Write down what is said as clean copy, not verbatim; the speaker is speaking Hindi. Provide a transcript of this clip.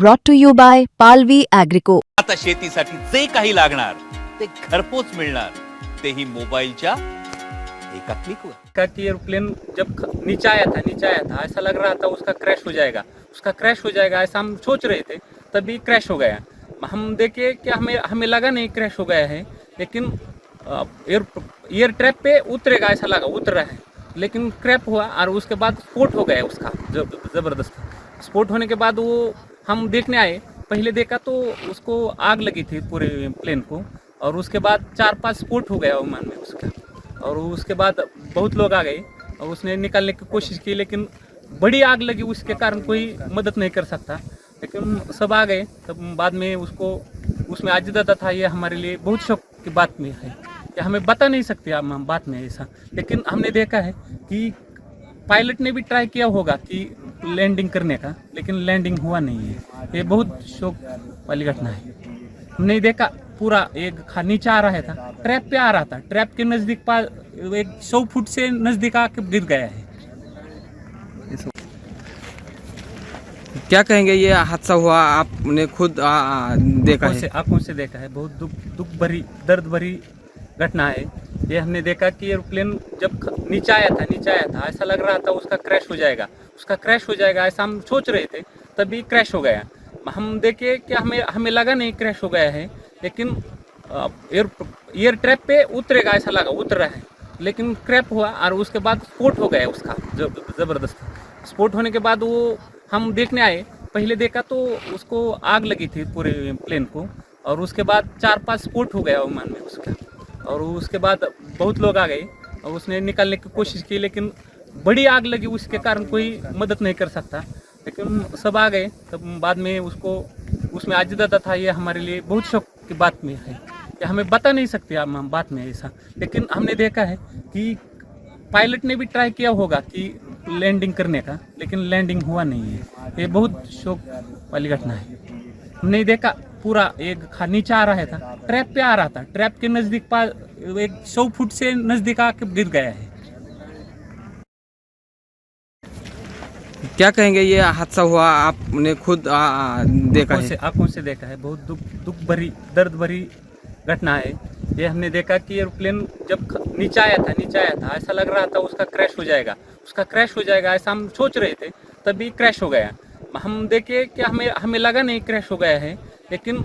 brought to you by Palvi Agrico. आता शेतीसाठी जे काही लागणार ते घरपोच मिळणार, तेही मोबाईलच्या एका क्लिकवर। का कि एरोप्लेन जब नीचे आया था ऐसा लग रहा था उसका क्रैश हो जाएगा ऐसा हम सोच रहे थे, तभी क्रैश हो गया। हम देखे कि हमें लगा नहीं क्रैश हो गया है, लेकिन एयर ट्रैप पे उतरेगा ऐसा लगा, उतर रहा है, लेकिन क्रैश हुआ और उसके बाद स्फोट हो गया उसका ज़बरदस्त। स्फोट होने के बाद वो हम देखने आए, पहले देखा तो उसको आग लगी थी पूरे प्लेन को, और उसके बाद 4-5 स्फोट हो गया विमान में उसका, और उसके बाद बहुत लोग आ गए और उसने निकालने की कोशिश की, लेकिन बड़ी आग लगी, उसके कारण कोई मदद नहीं कर सकता, लेकिन सब आ गए। तब बाद में उसको उसमें आजिदाता था, ये हमारे लिए बहुत शौक की बात में है कि हमें बता नहीं सकते हम बात में ऐसा, लेकिन हमने देखा है कि पायलट ने भी ट्राई किया होगा कि लैंडिंग करने का, लेकिन लैंडिंग हुआ नहीं है। ये बहुत शौक वाली घटना है। हमने देखा पूरा एक नीचे आ रहा था, ट्रैप पे आ रहा था, ट्रैप के नज़दीक 100 फुट से नज़दीक आके गिर गया है। क्या कहेंगे, ये हादसा हुआ आपने खुद देखा है? आंखों से देखा है, बहुत दुख भरी दर्द भरी घटना है। ये हमने देखा कि एरोप्लेन जब नीचे आया था ऐसा लग रहा था उसका क्रैश हो जाएगा ऐसा हम सोच रहे थे, तभी क्रैश हो गया। हम देखे कि हमें लगा नहीं क्रैश हो गया है, लेकिन एयर ट्रैप पे उतरेगा ऐसा लगा, उतर रहा है, लेकिन क्रैश हुआ और उसके बाद स्फोट हो गया उसका ज़बरदस्त। स्फोट होने के बाद वो हम देखने आए, पहले देखा तो उसको आग लगी थी पूरे प्लेन को, और उसके बाद 4-5 स्फोट हो गया विमान में उसका, और उसके बाद बहुत लोग आ गए और उसने निकालने की कोशिश की, लेकिन बड़ी आग लगी, उसके कारण कोई मदद नहीं कर सकता, लेकिन सब आ गए। तब बाद में उसको उसमें आजिदाता था, ये हमारे लिए बहुत शौक की बात में है कि हमें बता नहीं सकते हम बात में ऐसा, लेकिन हमने देखा है कि पायलट ने भी ट्राई किया होगा कि लैंडिंग करने का, लेकिन लैंडिंग हुआ नहीं है। ये बहुत शौक वाली घटना है। हमने देखा पूरा एक नीचे आ रहा था, ट्रैप पे आ रहा था, ट्रैप के नज़दीक 100 फुट से नज़दीक आके गिर गया है। क्या कहेंगे, ये हादसा हुआ आपने खुद देखा है? आंखों से देखा है, बहुत दुख भरी दर्द भरी घटना है। ये हमने देखा कि एरोप्लेन जब नीचे आया था ऐसा लग रहा था उसका क्रैश हो जाएगा ऐसा हम सोच रहे थे, तभी क्रैश हो गया। हम देखे कि हमें लगा नहीं क्रैश हो गया है, लेकिन